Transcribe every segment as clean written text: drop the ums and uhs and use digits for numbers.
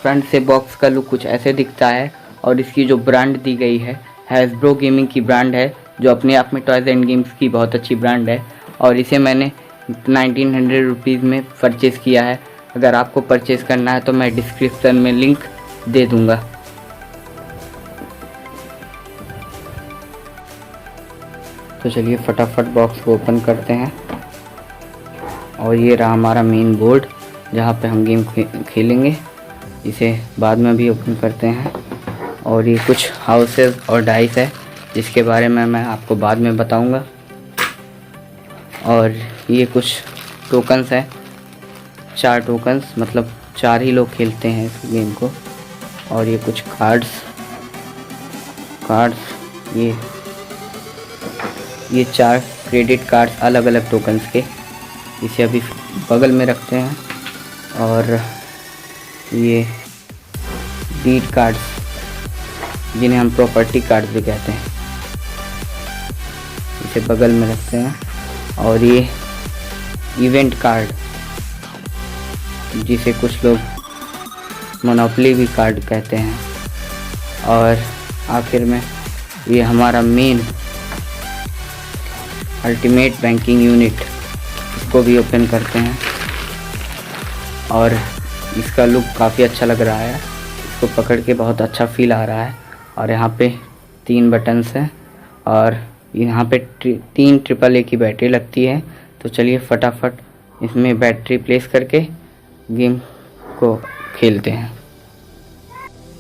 Front से box का look कुछ ऐसे दिखता है और इसकी जो ब्रांड दी गई है हैसब्रो गेमिंग की ब्रांड है, जो अपने आप में टॉयज़ एंड गेम्स की बहुत अच्छी ब्रांड है। और इसे मैंने 1900 रुपीज़ में परचेज़ किया है। अगर आपको परचेज़ करना है तो मैं डिस्क्रिप्शन में लिंक दे दूँगा। तो चलिए फटाफट बॉक्स को ओपन करते हैं। और ये रहा हमारा मेन बोर्ड जहाँ पे हम गेम खेलेंगे। इसे बाद में भी ओपन करते हैं। और ये कुछ हाउसेस और डाइस है जिसके बारे में मैं आपको बाद में बताऊंगा। और ये कुछ टोकन्स है, 4 टोकन्स, मतलब 4 ही लोग खेलते हैं इस गेम को। और ये कुछ कार्ड्स ये 4 क्रेडिट कार्ड्स अलग अलग टोकन्स के। इसे अभी बगल में रखते हैं। और ये डीड कार्ड्स जिन्हें हम प्रॉपर्टी कार्ड भी कहते हैं, इसे बगल में रखते हैं। और ये इवेंट कार्ड जिसे कुछ लोग मोनोपोली भी कार्ड कहते हैं। और आखिर में ये हमारा मेन अल्टीमेट बैंकिंग यूनिट, इसको भी ओपन करते हैं। और इसका लुक काफ़ी अच्छा लग रहा है, इसको पकड़ के बहुत अच्छा फील आ रहा है। और यहाँ पे 3 बटन्स हैं और यहाँ पे 3 AAA की बैटरी लगती है। तो चलिए फटाफट इसमें बैटरी प्लेस करके गेम को खेलते हैं।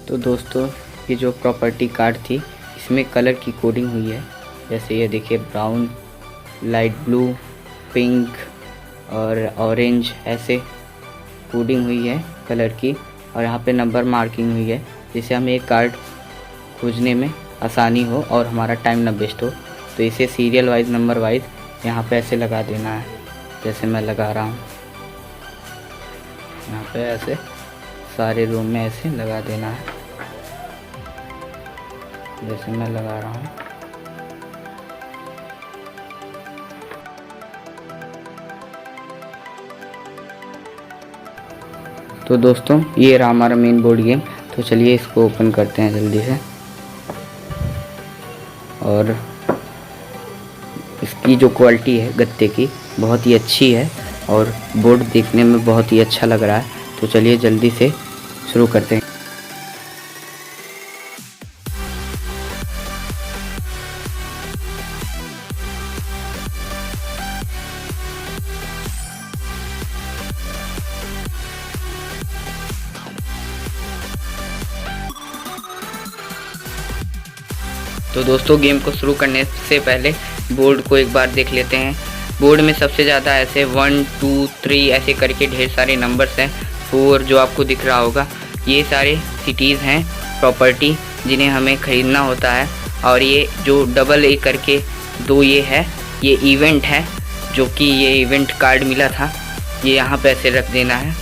तो दोस्तों, ये जो प्रॉपर्टी कार्ड थी इसमें कलर की कोडिंग हुई है। जैसे ये देखिए, ब्राउन, लाइट ब्लू, पिंक और ऑरेंज, ऐसे कोडिंग हुई है कलर की। और यहाँ पे नंबर मार्किंग हुई है जिससे हमें एक कार्ड खोजने में आसानी हो और हमारा टाइम ना वेस्ट हो। तो इसे सीरियल वाइज, नंबर वाइज यहाँ पे ऐसे लगा देना है, जैसे मैं लगा रहा हूँ। यहाँ पे ऐसे सारे रूम में ऐसे लगा देना है, जैसे मैं लगा रहा हूँ। तो दोस्तों, ये रहा हमारा मेन बोर्ड गेम। तो चलिए इसको ओपन करते हैं जल्दी से। और इसकी जो क्वालिटी है गत्ते की बहुत ही अच्छी है और बोर्ड देखने में बहुत ही अच्छा लग रहा है। तो चलिए जल्दी से शुरू करते हैं। तो दोस्तों, गेम को शुरू करने से पहले बोर्ड को एक बार देख लेते हैं। बोर्ड में सबसे ज़्यादा ऐसे 1 2 3 ऐसे करके ढेर सारे नंबर्स हैं। 4 जो आपको दिख रहा होगा, ये सारे सिटीज़ हैं, प्रॉपर्टी जिन्हें हमें ख़रीदना होता है। और ये जो डबल ए करके 2 ये है, ये इवेंट है, जो कि ये इवेंट कार्ड मिला था, ये यहाँ पे ऐसे रख देना है।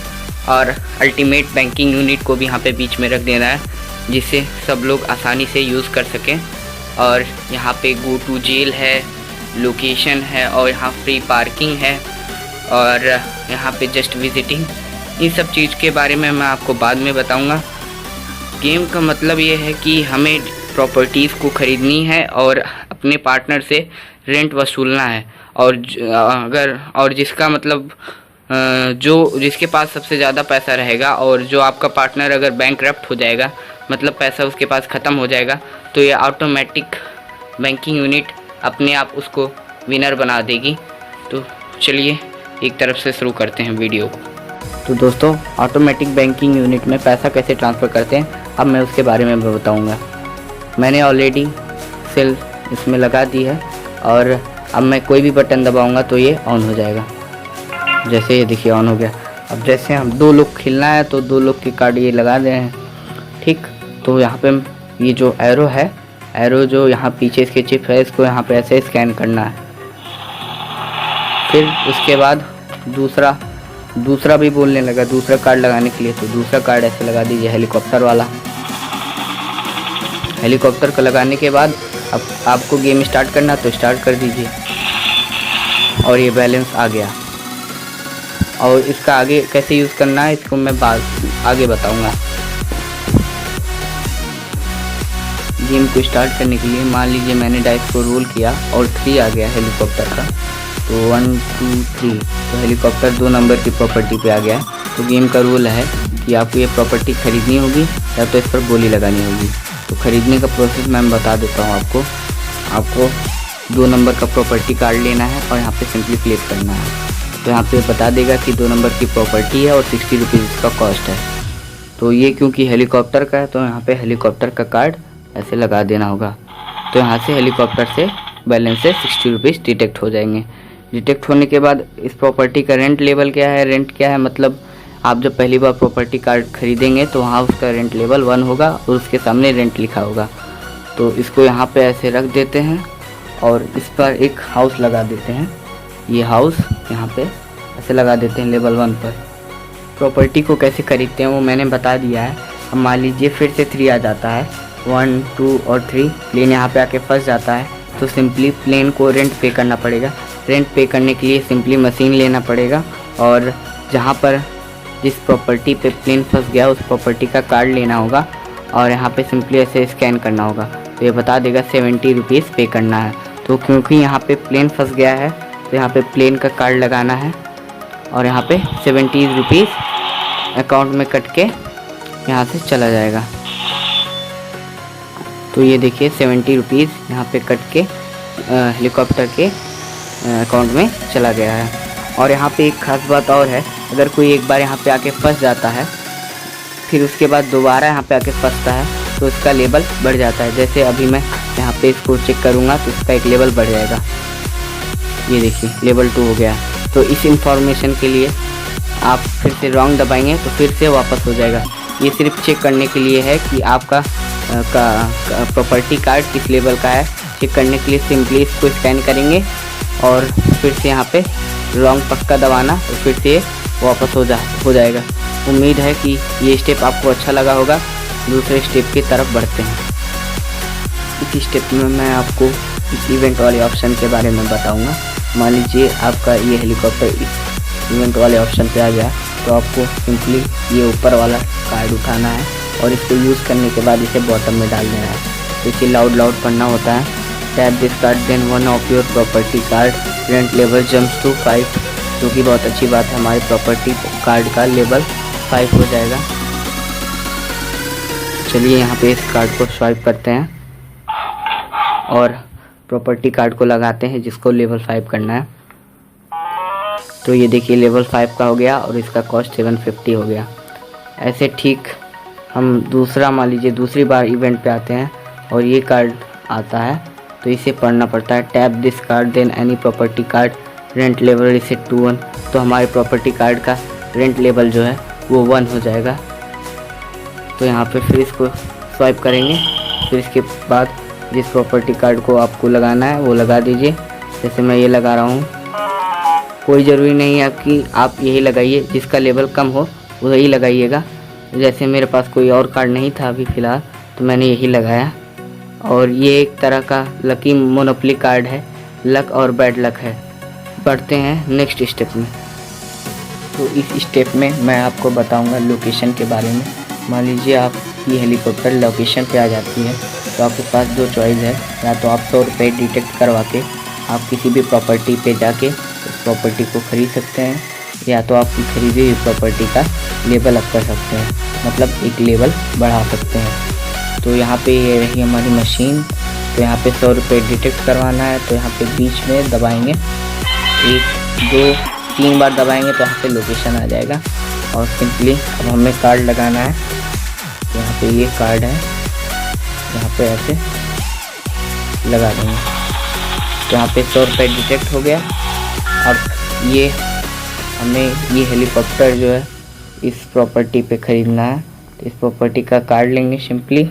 और अल्टीमेट बैंकिंग यूनिट को भी यहाँ पे बीच में रख देना है, जिससे सब लोग आसानी से यूज़ कर सकें। और यहाँ पे गो टू जेल है, लोकेशन है, और यहाँ फ्री पार्किंग है, और यहाँ पे जस्ट विजिटिंग। इन सब चीज़ के बारे में मैं आपको बाद में बताऊँगा। गेम का मतलब ये है कि हमें प्रॉपर्टीज़ को ख़रीदनी है और अपने पार्टनर से रेंट वसूलना है। और जिसका मतलब जिसके पास सबसे ज़्यादा पैसा रहेगा, और जो आपका पार्टनर अगर बैंकरप्ट हो जाएगा, मतलब पैसा उसके पास ख़त्म हो जाएगा, तो ये ऑटोमेटिक बैंकिंग यूनिट अपने आप उसको विनर बना देगी। तो चलिए एक तरफ से शुरू करते हैं वीडियो को। तो दोस्तों, ऑटोमेटिक बैंकिंग यूनिट में पैसा कैसे ट्रांसफ़र करते हैं, अब मैं उसके बारे में बताऊंगा। मैंने ऑलरेडी सेल इसमें लगा दी है और अब मैं कोई भी बटन दबाऊंगा तो ये ऑन हो जाएगा। जैसे ये देखिए ऑन हो गया। अब जैसे हम 2 लोग खेलना है तो 2 लोग के कार्ड ये लगा दे हैं, ठीक। तो यहाँ पे ये जो एरो है, एरो जो यहाँ पीछे इसके चिप है, इसको यहाँ पे ऐसे स्कैन करना है। फिर उसके बाद दूसरा भी बोलने लगा, दूसरा कार्ड लगाने के लिए। तो दूसरा कार्ड ऐसे लगा दीजिए, हेलीकॉप्टर वाला। हेलीकॉप्टर को लगाने के बाद अब आपको गेम स्टार्ट करना तो स्टार्ट कर दीजिए। और ये बैलेंस आ गया। और इसका आगे कैसे यूज़ करना है इसको मैं आगे बताऊंगा। गेम को स्टार्ट करने के लिए मान लीजिए मैंने डाइस को रोल किया और 3 आ गया हेलीकॉप्टर का, तो 1 2 3, तो हेलीकॉप्टर 2 नंबर की प्रॉपर्टी पे आ गया है। तो गेम का रूल है कि आपको ये प्रॉपर्टी खरीदनी होगी या तो इस पर गोली लगानी होगी। तो ख़रीदने का प्रोसेस मैं बता देता हूँ आपको 2 नंबर का प्रॉपर्टी कार्ड लेना है और यहाँ पे सिंपली क्लिक करना है। तो यहाँ पे बता देगा कि 2 नंबर की प्रॉपर्टी है और 60 रुपीज़ इसका कॉस्ट है। तो ये क्योंकि हेलीकॉप्टर का है तो यहाँ पे हेलीकॉप्टर का कार्ड ऐसे लगा देना होगा। तो यहाँ से हेलीकॉप्टर से बैलेंस से 60 रुपीज़ डिटेक्ट हो जाएंगे। डिटेक्ट होने के बाद इस प्रॉपर्टी का रेंट लेवल क्या है, रेंट क्या है, मतलब आप जब पहली बार प्रॉपर्टी कार्ड खरीदेंगे तो वहाँ उसका रेंट लेवल 1 होगा और उसके सामने रेंट लिखा होगा। तो इसको यहाँ पे ऐसे रख देते हैं और इस पर एक हाउस लगा देते हैं। ये हाउस यहाँ पे ऐसे लगा देते हैं लेवल 1 पर। प्रॉपर्टी को कैसे खरीदते हैं वो मैंने बता दिया है। अब मान लीजिए फिर से 3 आ जाता है, 1 2 और 3, प्लेन यहाँ पे आके फंस जाता है तो सिंपली प्लेन को रेंट पे करना पड़ेगा। रेंट पे करने के लिए सिंपली मशीन लेना पड़ेगा और जहाँ पर जिस प्रॉपर्टी पे प्लेन फंस गया उस प्रॉपर्टी का कार्ड लेना होगा और यहाँ पे सिंपली ऐसे स्कैन करना होगा। तो ये बता देगा 70 रुपीज़ पे करना है। तो क्योंकि यहाँ पे प्लेन फंस गया है तो यहाँ पे प्लेन का कार्ड लगाना है और यहाँ पे 70 रुपीज़ अकाउंट में कट के यहाँ से चला जाएगा। तो ये देखिए 70 रुपीज़ यहाँ पे कट के हेलीकॉप्टर के अकाउंट में चला गया है। और यहाँ पे एक ख़ास बात और है, अगर कोई एक बार यहाँ पे आके फंस जाता है फिर उसके बाद दोबारा यहाँ पे आके फंसता है तो इसका लेवल बढ़ जाता है। जैसे अभी मैं यहाँ पे इसको चेक करूँगा तो इसका एक लेवल बढ़ जाएगा। ये देखिए लेवल 2 हो गया। तो इस इंफॉर्मेशन के लिए आप फिर से रॉन्ग दबाएंगे तो फिर से वापस हो जाएगा। ये सिर्फ चेक करने के लिए है कि आपका प्रॉपर्टी कार्ड किस लेवल का है। चेक करने के लिए सिंपली इसको स्कैन करेंगे और फिर से यहाँ पे रॉन्ग पक्का दबाना तो फिर से वापस हो जाएगा। उम्मीद है कि ये स्टेप आपको अच्छा लगा होगा। दूसरे स्टेप की तरफ बढ़ते हैं। इस स्टेप में मैं आपको इस इवेंट वाले ऑप्शन के बारे में बताऊंगा। मान लीजिए आपका ये हेलीकॉप्टर इस इवेंट वाले ऑप्शन पे आ गया तो आपको सिंपली ये ऊपर वाला कार्ड उठाना है और इसको यूज़ करने के बाद इसे बॉटम में डाल देना है। तो इसे लाउड पढ़ना होता है। Tap this card then one of your property card rent level jumps to 5, जो कि बहुत अच्छी बात है। हमारे प्रॉपर्टी कार्ड का लेवल 5 हो जाएगा। चलिए यहाँ पे इस कार्ड को स्वाइप करते हैं और प्रॉपर्टी कार्ड को लगाते हैं जिसको लेवल 5 करना है। तो ये देखिए लेवल 5 का हो गया और इसका कॉस्ट 750 हो गया। ऐसे ठीक हम मान लीजिए दूसरी बार इवेंट पे आते हैं और ये कार्ड आता है तो इसे पढ़ना पड़ता है। Tap this card then any property card rent level reset to 1। तो हमारे प्रॉपर्टी कार्ड का रेंट लेवल जो है वो 1 हो जाएगा। तो यहाँ पे फिर इसको स्वाइप करेंगे। फिर इसके बाद जिस प्रॉपर्टी कार्ड को आपको लगाना है वो लगा दीजिए। जैसे मैं ये लगा रहा हूँ। कोई ज़रूरी नहीं है कि आप यही लगाइए, जिसका लेवल कम हो वही लगाइएगा। जैसे मेरे पास कोई और कार्ड नहीं था अभी फ़िलहाल तो मैंने यही लगाया। और ये एक तरह का लकी मोनोपोली कार्ड है, लक और बैड लक है। बढ़ते हैं नेक्स्ट स्टेप में। तो इस स्टेप में मैं आपको बताऊंगा लोकेशन के बारे में। मान लीजिए आप ये हेलीकॉप्टर लोकेशन पे आ जाती है तो आपके पास 2 चॉइस है। या तो आप 100 रुपये डिटेक्ट करवा के आप किसी भी प्रॉपर्टी पे जाके उस प्रॉपर्टी को ख़रीद सकते हैं, या तो आपकी खरीदी हुई प्रॉपर्टी का लेवल अप कर सकते हैं, मतलब एक लेवल बढ़ा सकते हैं। तो यहाँ पे ये रही हमारी मशीन। तो यहाँ पे 100 रुपये डिटेक्ट करवाना है तो यहाँ पे बीच में दबाएंगे, 1 2 3 बार दबाएंगे तो यहाँ पे लोकेशन आ जाएगा। और सिंपली अब हमें कार्ड लगाना है। तो यहाँ पे ये कार्ड है, यहाँ पे ऐसे लगा देंगे। तो यहाँ पे 100 रुपये डिटेक्ट हो गया। अब ये हमें ये हेलीकॉप्टर जो है इस प्रॉपर्टी पे ख़रीदना है। तो इस प्रॉपर्टी का कार्ड लेंगे सिंपली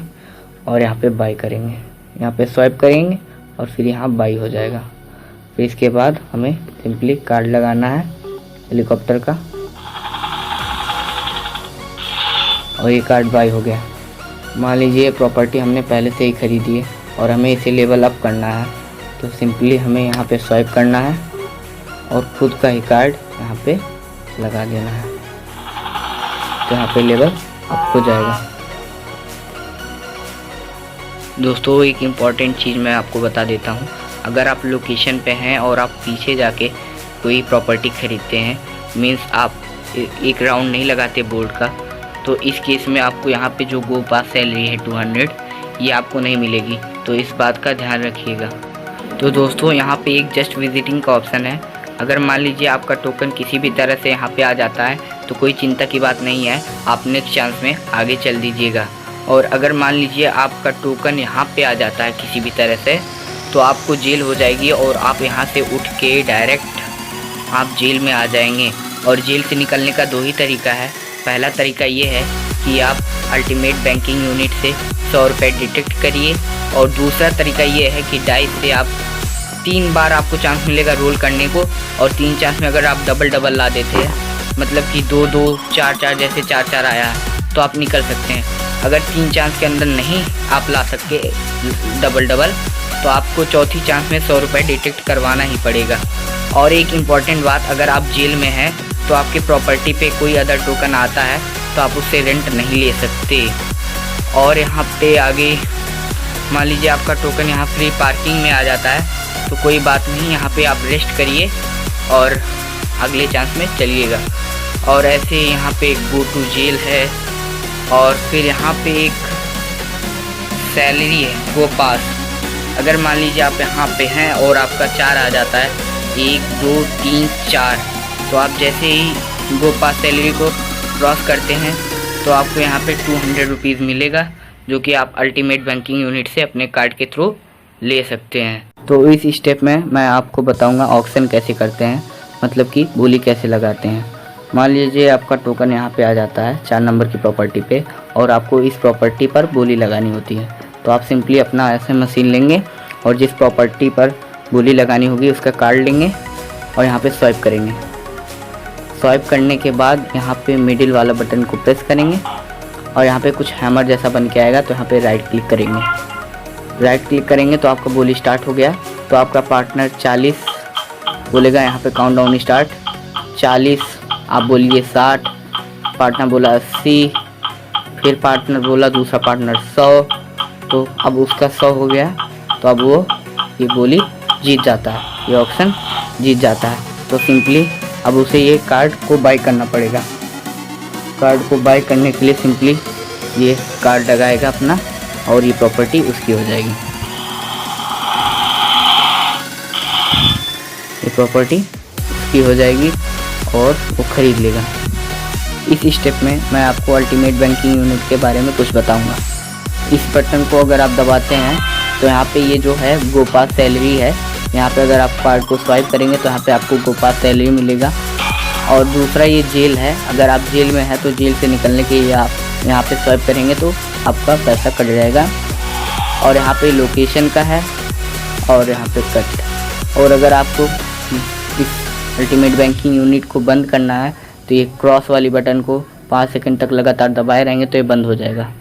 और यहाँ पे बाई करेंगे। यहाँ पे स्वाइप करेंगे और फिर यहाँ बाई हो जाएगा। फिर इसके बाद हमें सिंपली कार्ड लगाना है हेलीकॉप्टर का और ये कार्ड बाई हो गया। मान लीजिए प्रॉपर्टी हमने पहले से ही ख़रीदी है और हमें इसे लेवल अप करना है। तो सिंपली हमें यहाँ पे स्वाइप करना है और खुद का ही कार्ड यहाँ पे लगा देना है। तो यहाँ पे लेवल अप हो जाएगा। दोस्तों एक इम्पॉर्टेंट चीज़ मैं आपको बता देता हूँ। अगर आप लोकेशन पे हैं और आप पीछे जाके कोई प्रॉपर्टी ख़रीदते हैं, मीन्स आप एक राउंड नहीं लगाते बोर्ड का, तो इस केस में आपको यहाँ पे जो गो पास सैलरी है 200, ये आपको नहीं मिलेगी। तो इस बात का ध्यान रखिएगा। तो दोस्तों यहाँ पे एक जस्ट विजिटिंग का ऑप्शन है। अगर मान लीजिए आपका टोकन किसी भी तरह से यहाँ पे आ जाता है तो कोई चिंता की बात नहीं है, आप नेक्स्ट चांस में आगे चल दीजिएगा। और अगर मान लीजिए आपका टोकन यहाँ पे आ जाता है किसी भी तरह से, तो आपको जेल हो जाएगी और आप यहाँ से उठ के डायरेक्ट आप जेल में आ जाएंगे। और जेल से निकलने का 2 ही तरीका है। पहला तरीका ये है कि आप अल्टीमेट बैंकिंग यूनिट से 100 रुपये डिटेक्ट करिए, और दूसरा तरीका ये है कि डाइस से आप 3 बार आपको चांस मिलेगा रोल करने को, और 3 चांस में अगर आप डबल ला देते हैं, मतलब कि 2-2 4-4 जैसे 4-4 आया है, तो आप निकल सकते हैं। अगर 3 चांस के अंदर नहीं आप ला सकते डबल तो आपको चौथी चांस में 100 रुपये डिटेक्ट करवाना ही पड़ेगा। और एक इम्पॉर्टेंट बात, अगर आप जेल में हैं तो आपकी प्रॉपर्टी पे कोई अदर टोकन आता है तो आप उससे रेंट नहीं ले सकते। और यहाँ पे आगे मान लीजिए आपका टोकन यहाँ फ्री पार्किंग में आ जाता है तो कोई बात नहीं, यहाँ पे आप रेस्ट करिए और अगले चांस में चलिएगा। और ऐसे यहाँ पे गो टू जेल है, और फिर यहाँ पे एक सैलरी है गो पास। अगर मान लीजिए आप यहाँ पे हैं और आपका 4 आ जाता है, 1 2 3 4, तो आप जैसे ही गो पास सैलरी को क्रॉस करते हैं तो आपको यहाँ पे 200 रुपीज़ मिलेगा, जो कि आप अल्टीमेट बैंकिंग यूनिट से अपने कार्ड के थ्रू ले सकते हैं। तो इस स्टेप में मैं आपको बताऊंगा ऑक्शन कैसे करते हैं, मतलब कि बोली कैसे लगाते हैं। मान लीजिए आपका टोकन यहाँ पे आ जाता है 4 नंबर की प्रॉपर्टी पे, और आपको इस प्रॉपर्टी पर बोली लगानी होती है। तो आप सिंपली अपना ऐसे मशीन लेंगे और जिस प्रॉपर्टी पर बोली लगानी होगी उसका कार्ड लेंगे और यहाँ पे स्वाइप करेंगे। स्वाइप करने के बाद यहाँ पे मिडिल वाला बटन को प्रेस करेंगे और यहाँ पे कुछ हैमर जैसा बन के आएगा, तो यहाँ पे राइट क्लिक करेंगे। राइट क्लिक करेंगे तो आपका बोली स्टार्ट हो गया। तो आपका पार्टनर 40 बोलेगा, यहाँ पे काउंट डाउन स्टार्ट। 40, आप बोलिए 60, पार्टनर बोला 80, फिर पार्टनर बोला दूसरा पार्टनर 100, तो अब उसका 100 हो गया, तो अब वो ये बोली जीत जाता है, ये ऑप्शन जीत जाता है। तो सिंपली अब उसे ये कार्ड को बाय करना पड़ेगा। कार्ड को बाय करने के लिए सिंपली ये कार्ड लगाएगा अपना और ये प्रॉपर्टी उसकी हो जाएगी। ये प्रॉपर्टी उसकी हो जाएगी और वो ख़रीद लेगा। इस स्टेप में मैं आपको अल्टीमेट बैंकिंग यूनिट के बारे में कुछ बताऊंगा। इस बटन को अगर आप दबाते हैं तो यहाँ पे ये जो है गो पास सैलरी है, यहाँ पे अगर आप कार्ड को स्वाइप करेंगे तो यहाँ पे आपको गो पास सैलरी मिलेगा। और दूसरा ये जेल है, अगर आप जेल में हैं तो जेल से निकलने के लिए आप यहाँ पे स्वाइप करेंगे तो आपका पैसा कट जाएगा। और यहाँ पे लोकेशन का है और यहाँ पे कट। और अगर आपको इस अल्टीमेट बैंकिंग यूनिट को बंद करना है तो ये क्रॉस वाली बटन को 5 सेकंड तक लगातार दबाए रहेंगे तो ये बंद हो जाएगा।